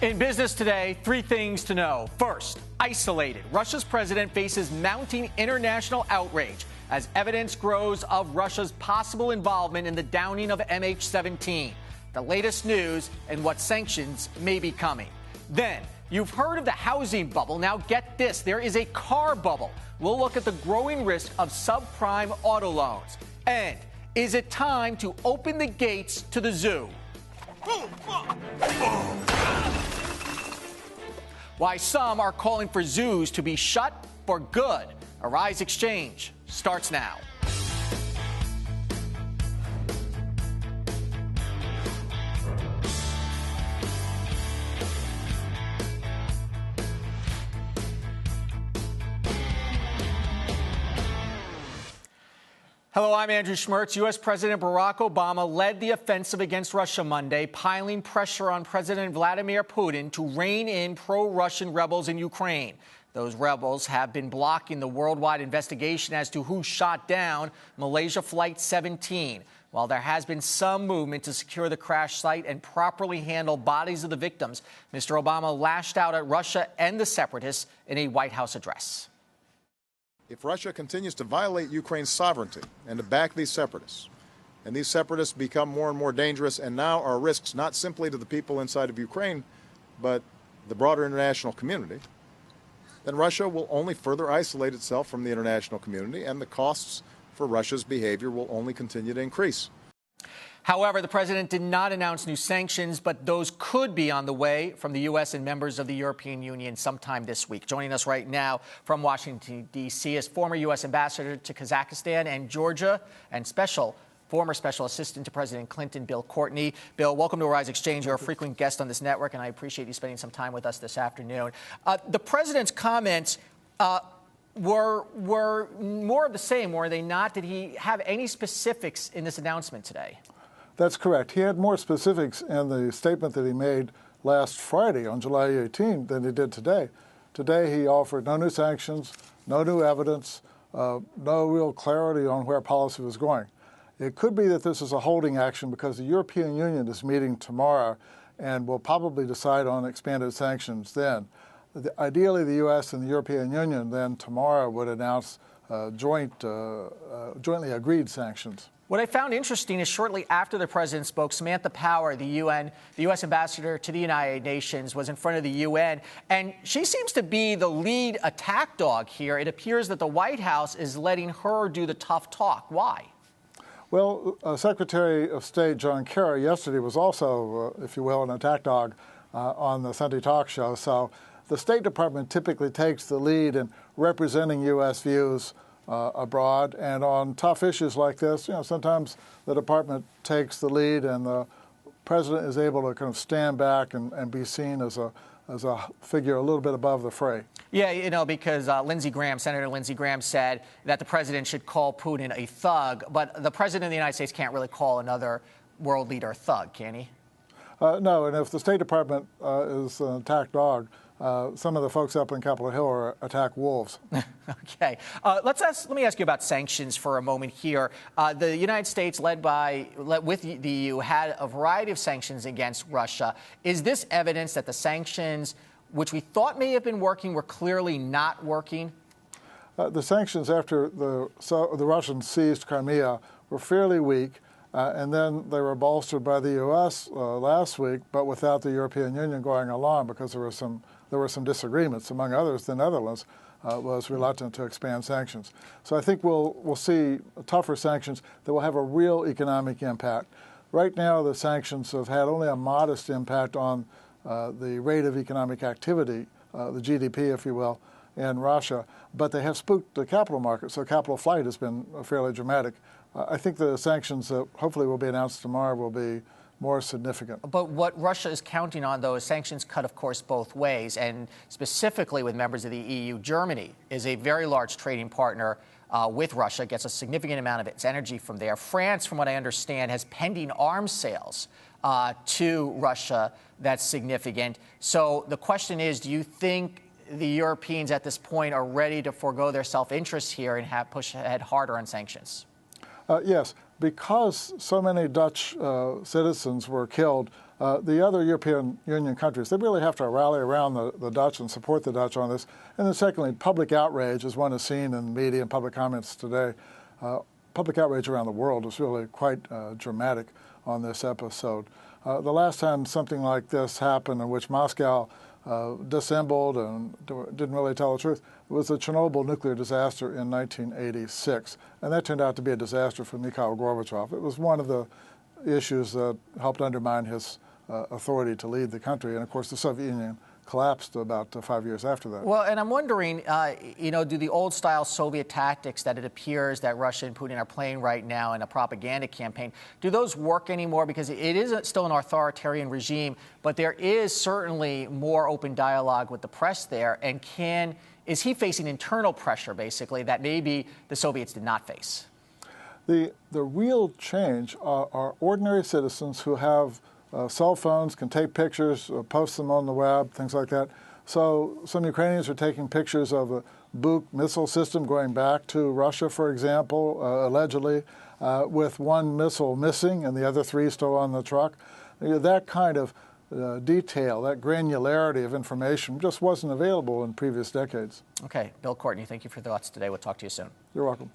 In business today, three things to know. First, isolated. Russia's president faces mounting international outrage as evidence grows of Russia's possible involvement in the downing of MH17. The latest news and what sanctions may be coming. Then, you've heard of the housing bubble. Now get this, there is a car bubble. We'll look at the growing risk of subprime auto loans. And is it time to open the gates to the zoo? Why some are calling for zoos to be shut for good. Arise Exchange starts now. Hello, I'm Andrew Schmertz. U.S. President Barack Obama led the offensive against Russia Monday, piling pressure on President Vladimir Putin to rein in pro-Russian rebels in Ukraine. Those rebels have been blocking the worldwide investigation as to who shot down Malaysia Flight 17. While there has been some movement to secure the crash site and properly handle bodies of the victims, Mr. Obama lashed out at Russia and the separatists in a White House address. If Russia continues to violate Ukraine's sovereignty and to back these separatists, and these separatists become more and more dangerous and now are risks not simply to the people inside of Ukraine, but the broader international community, then Russia will only further isolate itself from the international community, and the costs for Russia's behavior will only continue to increase. However, the president did not announce new sanctions, but those could be on the way from the U.S. and members of the European Union sometime this week. Joining us right now from Washington, D.C. is former U.S. ambassador to Kazakhstan and Georgia and former special assistant to President Clinton, Bill Courtney. Bill, welcome to Arise Exchange. You're a frequent guest on this network, and I appreciate you spending some time with us this afternoon. The president's comments were more of the same, were they not? Did he have any specifics in this announcement today? That's correct. He had more specifics in the statement that he made last Friday on July 18 than he did today. Today he offered no new sanctions, no new evidence, no real clarity on where policy was going. It could be that this is a holding action because the European Union is meeting tomorrow and will probably decide on expanded sanctions then. Ideally, the U.S. and the European Union then tomorrow would announce jointly agreed sanctions. What I found interesting is shortly after the president spoke, Samantha Power, the U.S. ambassador to the United Nations, was in front of the UN, and she seems to be the lead attack dog here. It appears that the White House is letting her do the tough talk. Why? Well, Secretary of State John Kerry yesterday was also, if you will, an attack dog on the Sunday talk show. So the State Department typically takes the lead in representing U.S. views abroad, and on tough issues like this, sometimes the department takes the lead, and the president is able to kind of stand back and be seen as a figure a little bit above the fray. Yeah, because Senator Lindsey Graham said that the president should call Putin a thug, but the president of the United States can't really call another world leader a thug, can he? No, and if the State Department is an attack dog, some of the folks up in Capitol Hill are attack wolves. Okay. Let me ask you about sanctions for a moment here. The United States, led with the EU, had a variety of sanctions against Russia. Is this evidence that the sanctions, which we thought may have been working, were clearly not working? The sanctions after the Russians seized Crimea were fairly weak. And then they were bolstered by the U.S. Last week, but without the European Union going along because there were some disagreements. Among others, the Netherlands was reluctant to expand sanctions. So I think we'll see tougher sanctions that will have a real economic impact. Right now, the sanctions have had only a modest impact on the rate of economic activity, the GDP, if you will, in Russia, but they have spooked the capital market, so capital flight has been fairly dramatic. I think the sanctions that hopefully will be announced tomorrow will be more significant. But what Russia is counting on, though, is sanctions cut, of course, both ways, and specifically with members of the EU. Germany is a very large trading partner with Russia, gets a significant amount of its energy from there. France, from what I understand, has pending arms sales to Russia that's significant. So the question is, do you think the Europeans at this point are ready to forego their self-interest here and push ahead harder on sanctions? Yes, because so many Dutch citizens were killed The other European Union countries, they really have to rally around the Dutch and support the Dutch on this. And then secondly, public outrage, as one has seen in the media and public comments today. Public outrage around the world is really quite dramatic on this episode. The last time something like this happened in which Moscow dissembled and didn't really tell the truth, it was the Chernobyl nuclear disaster in 1986. And that turned out to be a disaster for Mikhail Gorbachev. It was one of the issues that helped undermine his authority to lead the country. And of course, the Soviet Union collapsed about 5 years after that. Well, and I'm wondering, do the old-style Soviet tactics that it appears that Russia and Putin are playing right now in a propaganda campaign, do those work anymore? Because it is still an authoritarian regime, but there is certainly more open dialogue with the press there. And is he facing internal pressure, basically, that maybe the Soviets did not face? The real change are ordinary citizens who have cell phones, can take pictures, post them on the web, things like that. So some Ukrainians are taking pictures of a Buk missile system going back to Russia, for example, allegedly, with one missile missing and the other three still on the truck. That kind of detail, that granularity of information just wasn't available in previous decades. Okay. Bill, Courtney, thank you for your thoughts today. We'll talk to you soon. You're welcome.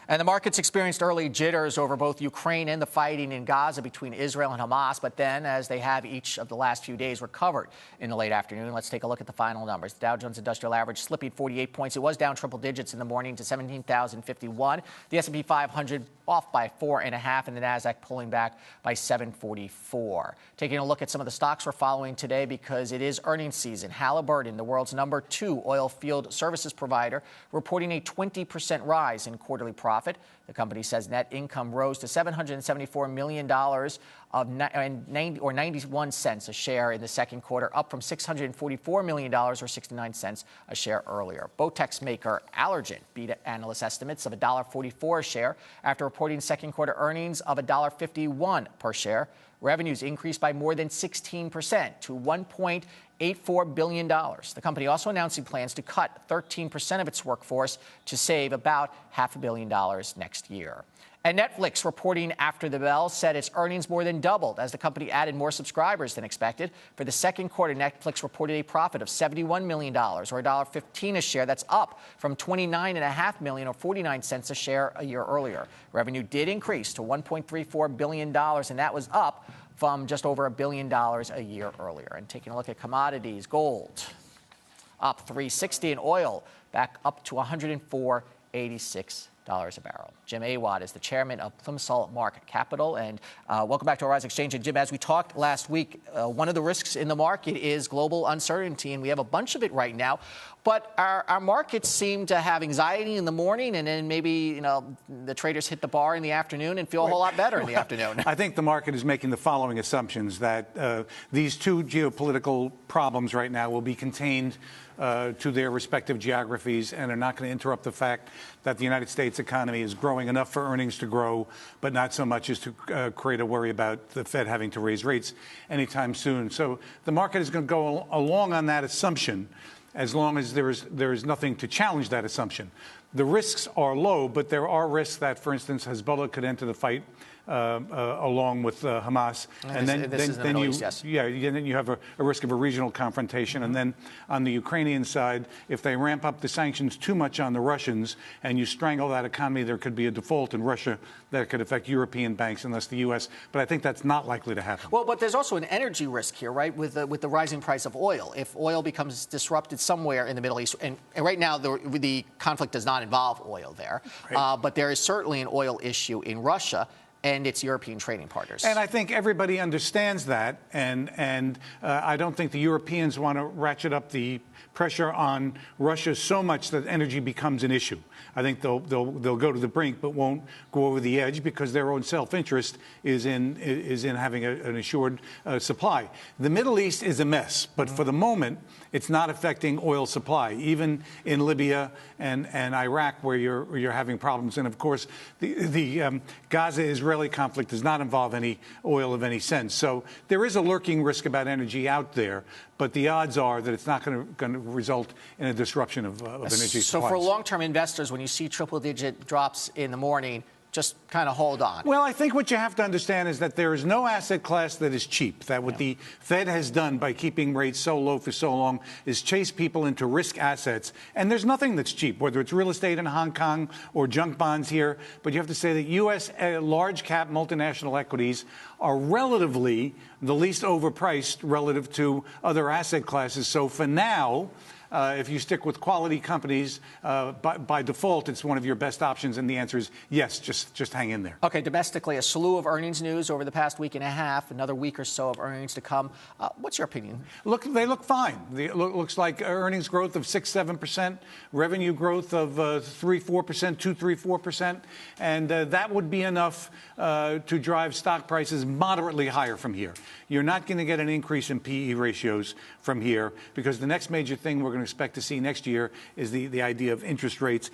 And the markets experienced early jitters over both Ukraine and the fighting in Gaza between Israel and Hamas. But then, as they have each of the last few days, recovered in the late afternoon. Let's take a look at the final numbers. The Dow Jones Industrial Average slipping 48 points. It was down triple digits in the morning to 17,051. The S&P 500 off by 4.5, and the Nasdaq pulling back by 744. Taking a look at some of the stocks we're following today because it is earnings season. Halliburton, the world's number 2 oil field services provider, reporting a 20% rise in quarterly profit. The company says net income rose to $774 million or 91 cents a share in the second quarter, up from $644 million or 69 cents a share earlier. Botex maker Allergan beat analyst estimates of $1.44 a share after reporting second quarter earnings of $1.51 per share. Revenues increased by more than 16% to $1.84 billion. The company also announcing plans to cut 13% of its workforce to save about $500 million next year. And Netflix, reporting after the bell, said its earnings more than doubled as the company added more subscribers than expected. For the second quarter, Netflix reported a profit of $71 million, or $1.15 a share. That's up from $29.5 million, or 49 cents a share a year earlier. Revenue did increase to $1.34 billion, and that was up from just over $1 billion a year earlier. And taking a look at commodities, gold up $3.60, and oil back up to $104.86 a barrel. Jim Awad is the chairman of Plimsoll Mark Capital. And welcome back to our Xchange. And Jim, as we talked last week, one of the risks in the market is global uncertainty, and we have a bunch of it right now. But our markets seem to have anxiety in the morning, and then maybe the traders hit the bar in the afternoon and feel a whole lot better in the afternoon. I think the market is making the following assumptions, that these two geopolitical problems right now will be contained to their respective geographies and are not going to interrupt the fact that the United States economy is growing enough for earnings to grow, but not so much as to create a worry about the Fed having to raise rates anytime soon. So the market is going to go along on that assumption as long as there is nothing to challenge that assumption. The risks are low, but there are risks that, for instance, Hezbollah could enter the fight along with Hamas, and then you have a risk of a regional confrontation. And then on the Ukrainian side, if they ramp up the sanctions too much on the Russians and you strangle that economy, there could be a default in Russia that could affect European banks unless the U.S. But I think that's not likely to happen. Well, but there's also an energy risk here, right? With the rising price of oil, if oil becomes disrupted somewhere in the Middle East, and right now the conflict does not involve oil there, right. But there is certainly an oil issue in Russia and its European trading partners. And I think everybody understands that, and I don't think the Europeans want to ratchet up the pressure on Russia so much that energy becomes an issue. I think they'll go to the brink, but won't go over the edge because their own self-interest is in having an assured supply. The Middle East is a mess, but for the moment, it's not affecting oil supply, even in Libya and Iraq, where you're having problems. And of course, the Gaza-Israeli conflict does not involve any oil of any sense. So there is a lurking risk about energy out there, but the odds are that it's not going to result in a disruption of energy supplies. So for long-term investors, when you see triple-digit drops in the morning, just kind of hold on? Well, I think what you have to understand is that there is no asset class that is cheap. That what the Fed has done by keeping rates so low for so long is chase people into risk assets. And there's nothing that's cheap, whether it's real estate in Hong Kong or junk bonds here. But you have to say that U.S. large cap multinational equities are relatively the least overpriced relative to other asset classes. So for now, if you stick with quality companies, by default, it's one of your best options. And the answer is yes, just hang in there. Okay, domestically, a slew of earnings news over the past week and a half, another week or so of earnings to come. What's your opinion? Look, they look fine. Looks like earnings growth of 6-7%, revenue growth of 3-4%, 2-3-4%. And that would be enough to drive stock prices moderately higher from here. You're not going to get an increase in PE ratios from here because the next major thing we're going to expect to see next year is the idea of interest rates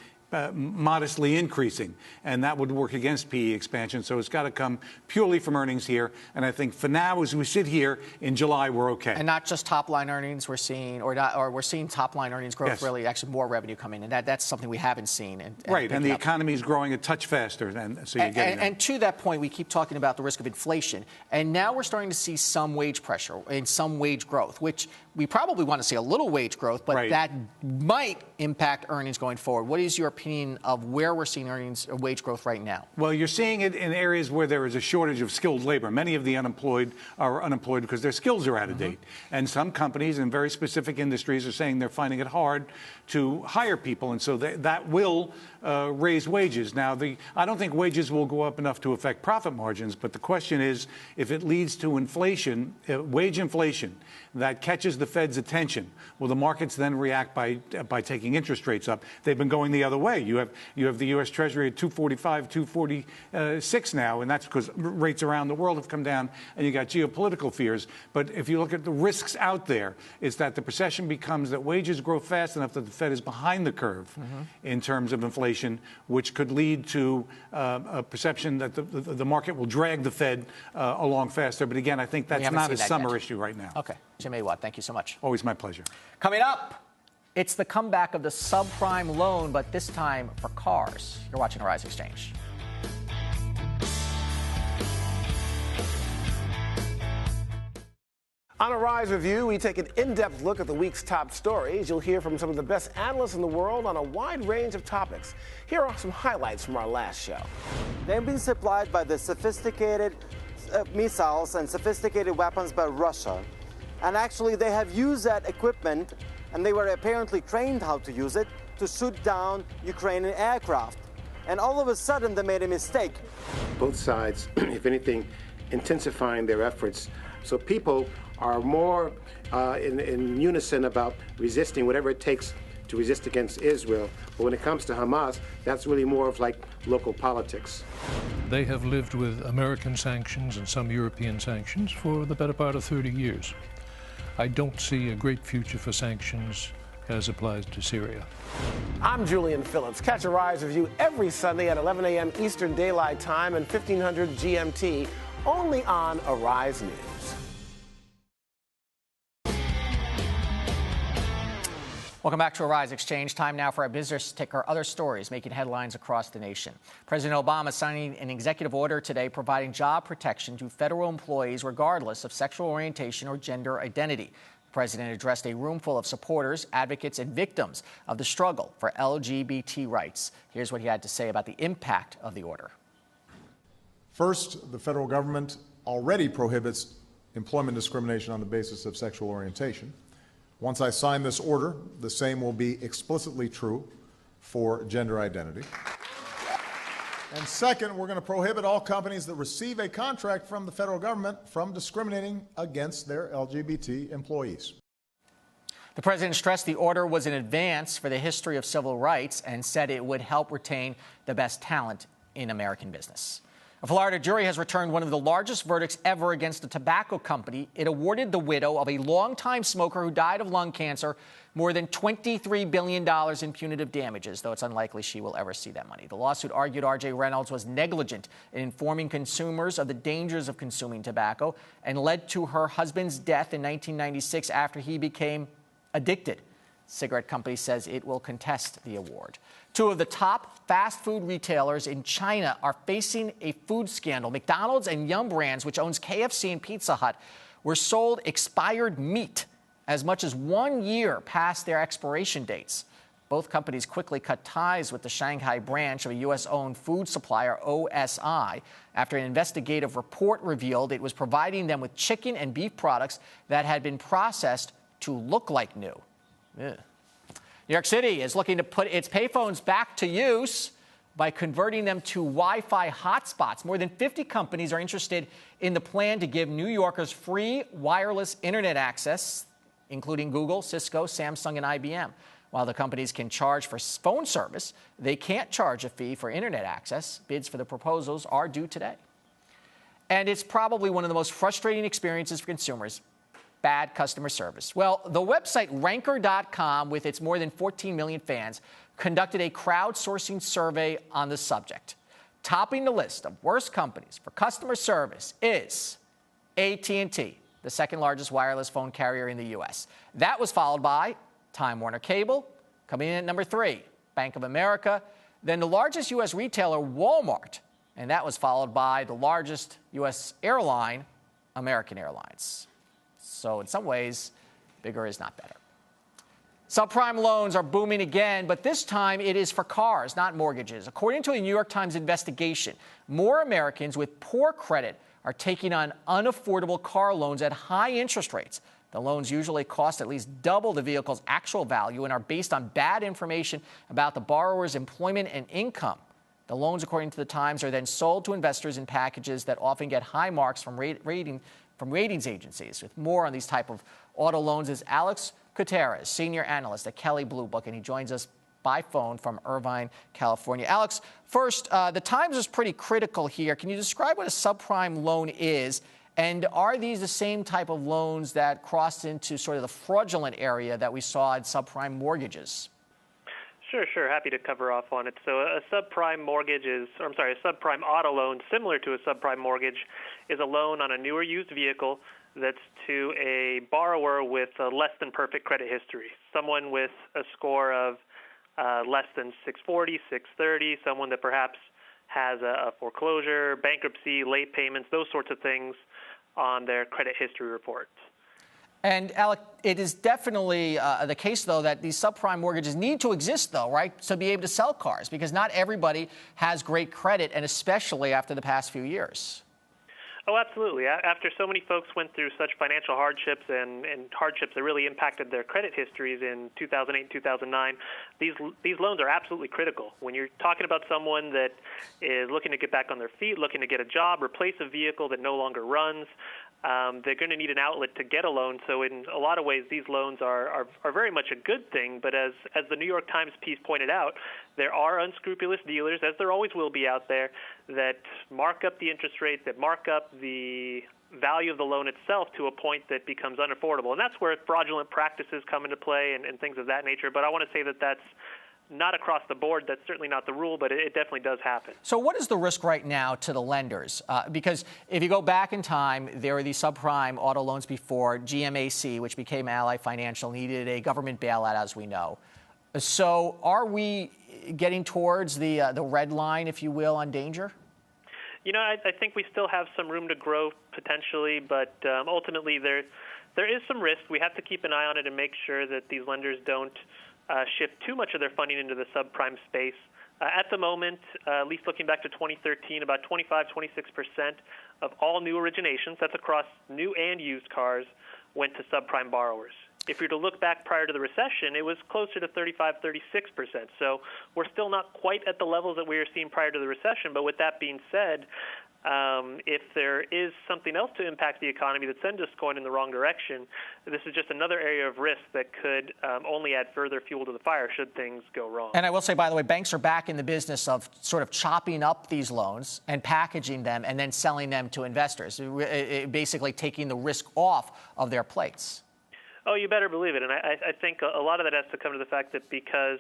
modestly increasing, and that would work against PE expansion. So it's got to come purely from earnings here. And I think for now, as we sit here in July, we're okay. And not just top line earnings, we're seeing, we're seeing top line earnings growth, yes. Really, actually more revenue coming in. That's something we haven't seen. Right, and the economy is growing a touch faster, and so you're getting and to that point, we keep talking about the risk of inflation, and now we're starting to see some wage pressure and some wage growth, which we probably want to see a little wage growth, but that might impact earnings going forward. What is your opinion of where we're seeing earnings or wage growth right now? Well, you're seeing it in areas where there is a shortage of skilled labor. Many of the unemployed are unemployed because their skills are out of date. And some companies in very specific industries are saying they're finding it hard to hire people. And so that will raise wages. Now, I don't think wages will go up enough to affect profit margins. But the question is, if it leads to inflation, wage inflation, that catches the Fed's attention, will the markets then react by taking interest rates up? They've been going the other way. You have the U.S. Treasury at 245, 246 now, and that's because rates around the world have come down, and you got geopolitical fears. But if you look at the risks out there, it's that the perception becomes that wages grow fast enough that the Fed is behind the curve in terms of inflation, which could lead to a perception that the market will drag the Fed along faster. But again, I think that's not a summer issue right now. Okay. Jim Awad, thank you so much. Always my pleasure. Coming up, it's the comeback of the subprime loan, but this time for cars. You're watching Arise Exchange. On Arise Review, we take an in-depth look at the week's top stories. You'll hear from some of the best analysts in the world on a wide range of topics. Here are some highlights from our last show. They've been supplied by the sophisticated missiles and sophisticated weapons by Russia. And actually, they have used that equipment, and they were apparently trained how to use it, to shoot down Ukrainian aircraft. And all of a sudden, they made a mistake. Both sides, if anything, intensifying their efforts. So people are more in unison about resisting whatever it takes to resist against Israel. But when it comes to Hamas, that's really more of like local politics. They have lived with American sanctions and some European sanctions for the better part of 30 years. I don't see a great future for sanctions as applies to Syria. I'm Julian Phillips. Catch Arise Review every Sunday at 11 a.m. Eastern Daylight Time and 1500 GMT, only on Arise News. Welcome back to Arise Exchange. Time now for our business ticker. Other stories making headlines across the nation. President Obama signing an executive order today providing job protection to federal employees regardless of sexual orientation or gender identity. The president addressed a room full of supporters, advocates, and victims of the struggle for LGBT rights. Here's what he had to say about the impact of the order. First, the federal government already prohibits employment discrimination on the basis of sexual orientation. Once I sign this order, the same will be explicitly true for gender identity. And second, we're going to prohibit all companies that receive a contract from the federal government from discriminating against their LGBT employees. The president stressed the order was an advance for the history of civil rights and said it would help retain the best talent in American business. A Florida jury has returned one of the largest verdicts ever against a tobacco company. It awarded the widow of a longtime smoker who died of lung cancer more than $23 billion in punitive damages, though it's unlikely she will ever see that money. The lawsuit argued R.J. Reynolds was negligent in informing consumers of the dangers of consuming tobacco and led to her husband's death in 1996 after he became addicted. Cigarette company says it will contest the award. Two of the top fast food retailers in China are facing a food scandal. McDonald's and Yum Brands, which owns KFC and Pizza Hut, were sold expired meat as much as 1 year past their expiration dates. Both companies quickly cut ties with the Shanghai branch of a U.S.-owned food supplier, OSI, after an investigative report revealed it was providing them with chicken and beef products that had been processed to look like new. Ugh. New York City is looking to put its payphones back to use by converting them to Wi-Fi hotspots. More than 50 companies are interested in the plan to give New Yorkers free wireless internet access, including Google, Cisco, Samsung, and IBM. While the companies can charge for phone service, they can't charge a fee for internet access. Bids for the proposals are due today. And it's probably one of the most frustrating experiences for consumers: bad customer service. Well, the website Ranker.com, with its more than 14 million fans, conducted a crowdsourcing survey on the subject. Topping the list of worst companies for customer service is AT&T, the second largest wireless phone carrier in the U.S. That was followed by Time Warner Cable, coming in at number 3, Bank of America, then the largest U.S. retailer, Walmart, and that was followed by the largest U.S. airline, American Airlines. So in some ways, bigger is not better. Subprime loans are booming again, but this time it is for cars, not mortgages. According to a New York Times investigation, more Americans with poor credit are taking on unaffordable car loans at high interest rates. The loans usually cost at least double the vehicle's actual value and are based on bad information about the borrower's employment and income. The loans, according to the Times, are then sold to investors in packages that often get high marks from ratings agencies. With more on these type of auto loans is Alec Gutierrez, senior analyst at Kelley Blue Book, and he joins us by phone from Irvine, California. Alex, first, the Times is pretty critical here. Can you describe what a subprime loan is? And are these the same type of loans that crossed into sort of the fraudulent area that we saw in subprime mortgages? Sure. Happy to cover off on it. So a subprime a subprime auto loan, similar to a subprime mortgage, is a loan on a newer used vehicle that's to a borrower with a less than perfect credit history. Someone with a score of less than 640, 630, someone that perhaps has a foreclosure, bankruptcy, late payments, those sorts of things on their credit history reports. And, Alec, it is definitely the case, though, that these subprime mortgages need to exist, though, right, to be able to sell cars, because not everybody has great credit, and especially after the past few years. Oh, absolutely. After so many folks went through such financial hardships and hardships that really impacted their credit histories in 2008 and 2009, these loans are absolutely critical. When you're talking about someone that is looking to get back on their feet, looking to get a job, replace a vehicle that no longer runs, they're going to need an outlet to get a loan. So in a lot of ways, these loans are very much a good thing. But as the New York Times piece pointed out, there are unscrupulous dealers, as there always will be out there, that mark up the interest rate, that mark up the value of the loan itself to a point that becomes unaffordable. And that's where fraudulent practices come into play and things of that nature. But I want to say that that's not across the board. That's certainly not the rule, but it definitely does happen. So what is the risk right now to the lenders? Because if you go back in time, there were these subprime auto loans before. GMAC, which became Ally Financial, needed a government bailout, as we know. So are we getting towards the red line, if you will, on danger? You know, I think we still have some room to grow potentially, but ultimately there is some risk. We have to keep an eye on it and make sure that these lenders don't shift too much of their funding into the subprime space. At the moment, at least looking back to 2013, about 25-26% of all new originations, that's across new and used cars, went to subprime borrowers. If you're to look back prior to the recession, it was closer to 35-36%. So we're still not quite at the levels that we were seeing prior to the recession. But with that being said, if there is something else to impact the economy that's then just going in the wrong direction, this is just another area of risk that could only add further fuel to the fire should things go wrong. And I will say, by the way, banks are back in the business of sort of chopping up these loans and packaging them and then selling them to investors, basically taking the risk off of their plates. Oh, you better believe it. And I think a lot of that has to come to the fact that because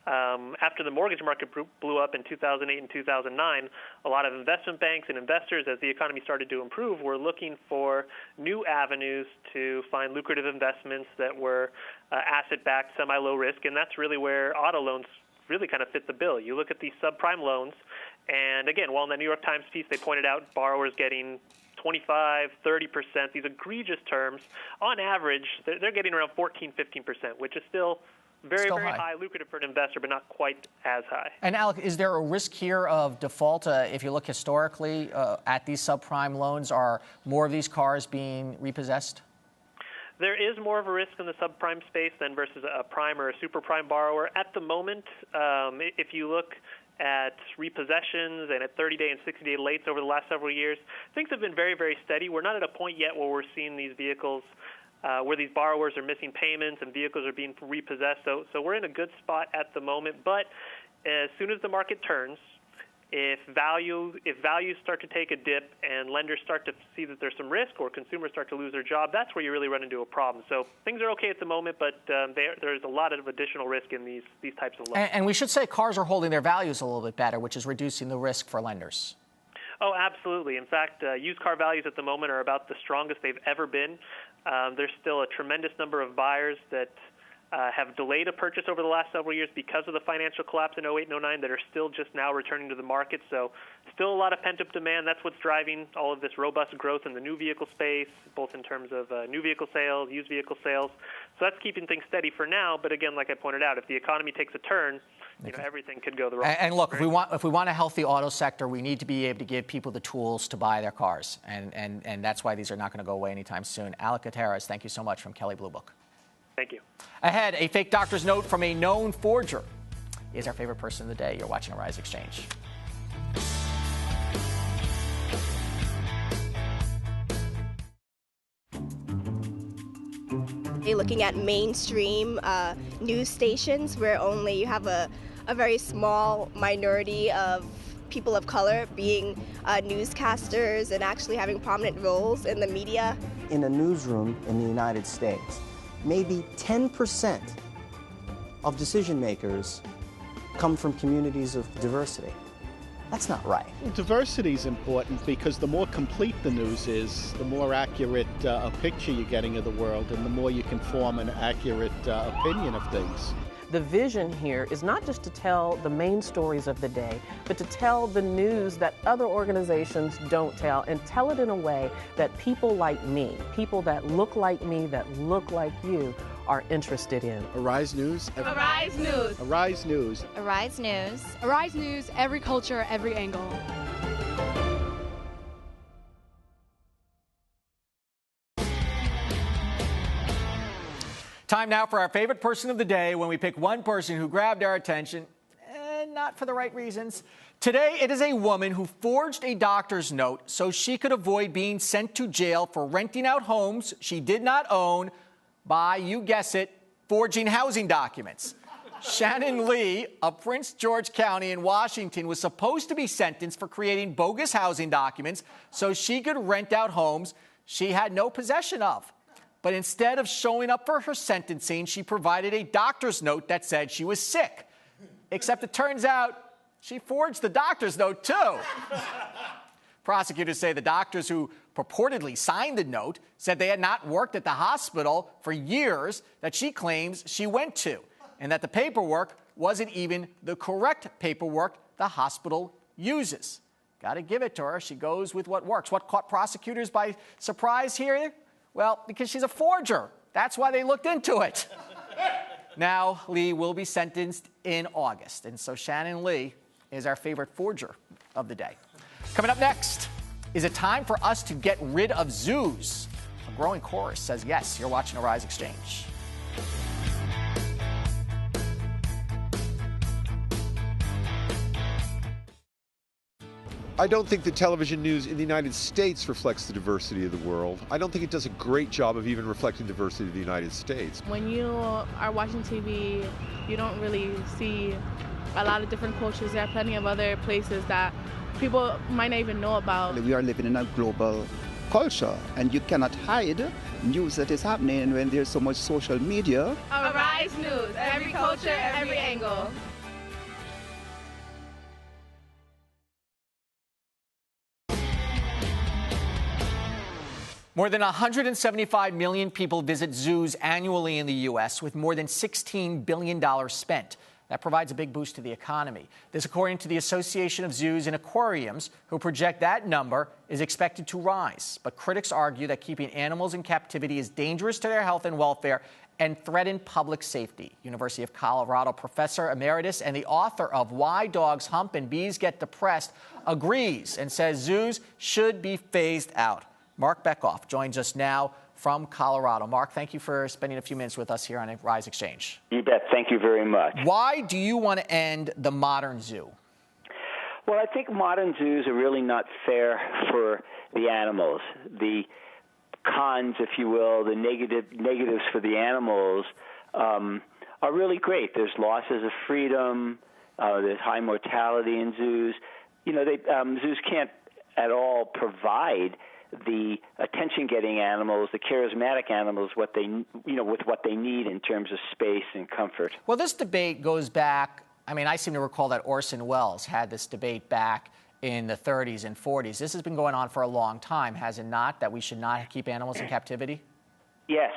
After the mortgage market blew up in 2008 and 2009, a lot of investment banks and investors, as the economy started to improve, were looking for new avenues to find lucrative investments that were asset-backed, semi-low risk, and that's really where auto loans really kind of fit the bill. You look at these subprime loans, and again, while in the New York Times piece they pointed out borrowers getting 25, 30%, these egregious terms, on average, they're getting around 14, 15%, which is still very high, lucrative for an investor, but not quite as high. And Alec, is there a risk here of default? If you look historically at these subprime loans, are more of these cars being repossessed? There is more of a risk in the subprime space than versus a prime or a super prime borrower. At the moment, if you look at repossessions and at 30-day and 60-day lates over the last several years, things have been very, very steady. We're not at a point yet where we're seeing these vehicles where these borrowers are missing payments and vehicles are being repossessed. So we're in a good spot at the moment. But as soon as the market turns, if values start to take a dip and lenders start to see that there's some risk or consumers start to lose their job, that's where you really run into a problem. So things are okay at the moment, but there's a lot of additional risk in these types of loans. And we should say cars are holding their values a little bit better, which is reducing the risk for lenders. Oh, absolutely. In fact, used car values at the moment are about the strongest they've ever been. There's still a tremendous number of buyers that have delayed a purchase over the last several years because of the financial collapse in 08 and 09 that are still just now returning to the market. So still a lot of pent-up demand. That's what's driving all of this robust growth in the new vehicle space, both in terms of new vehicle sales, used vehicle sales. So that's keeping things steady for now. But again, like I pointed out, if the economy takes a turn, everything could go the wrong way. And look, if we want a healthy auto sector, we need to be able to give people the tools to buy their cars. And that's why these are not going to go away anytime soon. Alec Gutierrez, thank you so much from Kelley Blue Book. Thank you. Ahead, a fake doctor's note from a known forger is our favorite person of the day. You're watching Arise Exchange. You're looking at mainstream news stations where only you have a very small minority of people of color being newscasters and actually having prominent roles in the media. In a newsroom in the United States, maybe 10% of decision makers come from communities of diversity. That's not right. Diversity is important because the more complete the news is, the more accurate a picture you're getting of the world and the more you can form an accurate opinion of things. The vision here is not just to tell the main stories of the day, but to tell the news that other organizations don't tell, and tell it in a way that people like me, people that look like me, that look like you, are interested in. Arise News. Arise News. Arise News. Arise News. Arise News, every culture, every angle. Time now for our favorite person of the day, when we pick one person who grabbed our attention, and not for the right reasons. Today, it is a woman who forged a doctor's note so she could avoid being sent to jail for renting out homes she did not own by, you guess it, forging housing documents. Shannon Lee of Prince George County in Washington was supposed to be sentenced for creating bogus housing documents so she could rent out homes she had no possession of. But instead of showing up for her sentencing, she provided a doctor's note that said she was sick. Except it turns out she forged the doctor's note, too. Prosecutors say the doctors who purportedly signed the note said they had not worked at the hospital for years that she claims she went to, and that the paperwork wasn't even the correct paperwork the hospital uses. Got to give it to her. She goes with what works. What caught prosecutors by surprise here? Well, because she's a forger. That's why they looked into it. Now, Lee will be sentenced in August. And so Shannon Lee is our favorite forger of the day. Coming up next, is it time for us to get rid of zoos? A growing chorus says yes. You're watching Arise Exchange. I don't think the television news in the United States reflects the diversity of the world. I don't think it does a great job of even reflecting the diversity of the United States. When you are watching TV, you don't really see a lot of different cultures. There are plenty of other places that people might not even know about. We are living in a global culture, and you cannot hide news that is happening when there's so much social media. Arise News, every culture, every angle. More than 175 million people visit zoos annually in the U.S., with more than $16 billion spent. That provides a big boost to the economy. This according to the Association of Zoos and Aquariums, who project that number is expected to rise. But critics argue that keeping animals in captivity is dangerous to their health and welfare and threaten public safety. University of Colorado professor emeritus and the author of Why Dogs Hump and Bees Get Depressed agrees and says zoos should be phased out. Mark Bekoff joins us now from Colorado. Mark, thank you for spending a few minutes with us here on Rise Exchange. You bet. Thank you very much. Why do you want to end the modern zoo? Well, I think modern zoos are really not fair for the animals. The cons, if you will, the negatives for the animals are really great. There's losses of freedom. There's high mortality in zoos. You know, zoos can't at all provide the attention-getting animals, the charismatic animals, with what they need in terms of space and comfort. Well, this debate goes back. I mean, I seem to recall that Orson Welles had this debate back in the 30s and 40s. This has been going on for a long time, has it not, that we should not keep animals in captivity? Yes.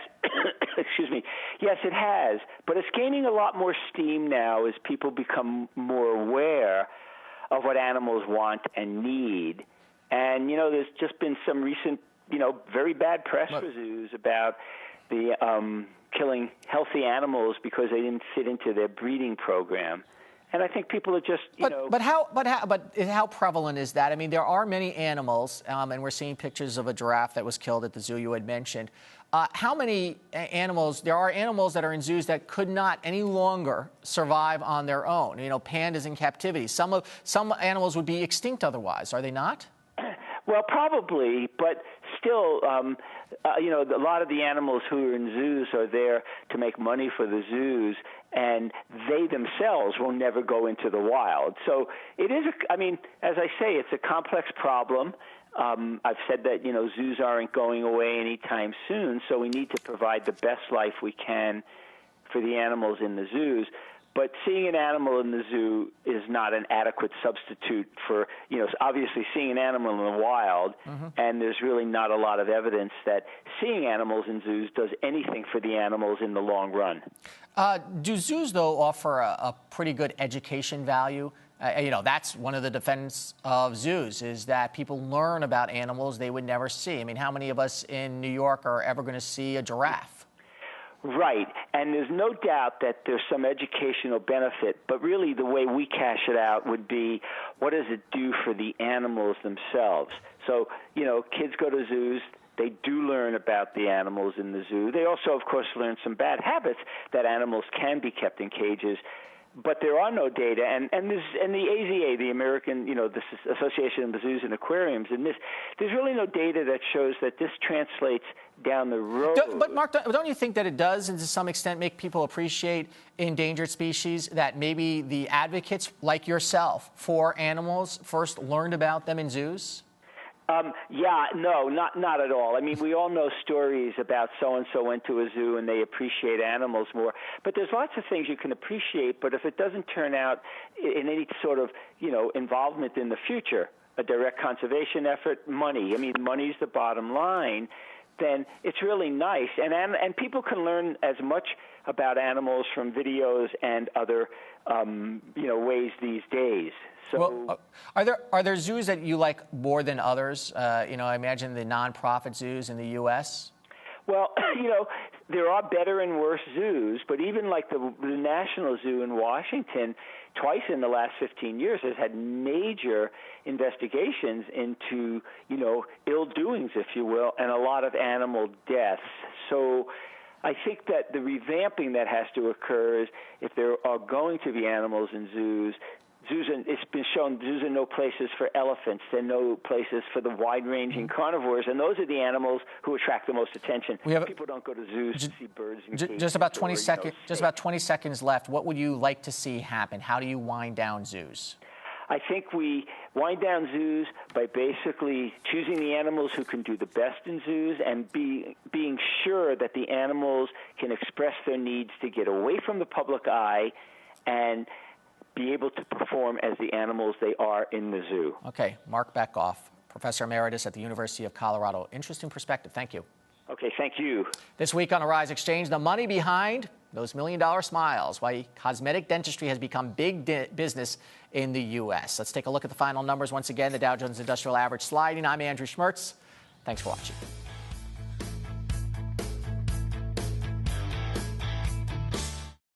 Excuse me. Yes, it has. But it's gaining a lot more steam now as people become more aware of what animals want and need. And, you know, there's just been some recent, very bad press for zoos about the killing healthy animals because they didn't fit into their breeding program. And I think people are just, But how prevalent is that? I mean, there are many animals, and we're seeing pictures of a giraffe that was killed at the zoo you had mentioned. How many animals? There are animals that are in zoos that could not any longer survive on their own. You know, pandas in captivity. Some animals would be extinct otherwise, are they not? Well, probably, but still, a lot of the animals who are in zoos are there to make money for the zoos, and they themselves will never go into the wild. So it is, as I say, it's a complex problem. I've said that, zoos aren't going away anytime soon, so we need to provide the best life we can for the animals in the zoos. But seeing an animal in the zoo is not an adequate substitute for, obviously seeing an animal in the wild, and there's really not a lot of evidence that seeing animals in zoos does anything for the animals in the long run. Do zoos, though, offer a pretty good education value? That's one of the defense of zoos, is that people learn about animals they would never see. I mean, how many of us in New York are ever going to see a giraffe? Right, and there's no doubt that there's some educational benefit, but really the way we cash it out would be, what does it do for the animals themselves? So, kids go to zoos, they do learn about the animals in the zoo. They also, of course, learn some bad habits, that animals can be kept in cages. But there are no data, and the AZA, the American, the Association of Zoos and Aquariums, and there's really no data that shows that this translates down the road. But Mark, don't you think that it does, and to some extent, make people appreciate endangered species, that maybe the advocates like yourself for animals first learned about them in zoos? No, not at all. I mean, we all know stories about so-and-so went to a zoo and they appreciate animals more. But there's lots of things you can appreciate, but if it doesn't turn out in any sort of, involvement in the future, a direct conservation effort, money. I mean, money's the bottom line. Then it's really nice. And people can learn as much about animals from videos and other, ways these days. So, well, are there zoos that you like more than others? I imagine the nonprofit zoos in the U.S. Well, there are better and worse zoos, but even like the National Zoo in Washington, twice in the last 15 years has had major investigations into, ill doings, if you will, and a lot of animal deaths. So I think that the revamping that has to occur is, if there are going to be animals in zoos, it's been shown zoos are no places for elephants. They're no places for the wide-ranging carnivores, and those are the animals who attract the most attention. People don't go to zoos to see birds and cages. Just about 20 seconds. Just about 20 seconds left. What would you like to see happen? How do you wind down zoos? I think we wind down zoos by basically choosing the animals who can do the best in zoos and being sure that the animals can express their needs to get away from the public eye and be able to perform as the animals they are in the zoo. Okay, Mark Bekoff, Professor Emeritus at the University of Colorado. Interesting perspective. Thank you. Okay, thank you. This week on Arise Exchange, the money behind those million-dollar smiles, why cosmetic dentistry has become big business in the U.S. Let's take a look at the final numbers once again. The Dow Jones Industrial Average sliding. I'm Andrew Schmertz. Thanks for watching.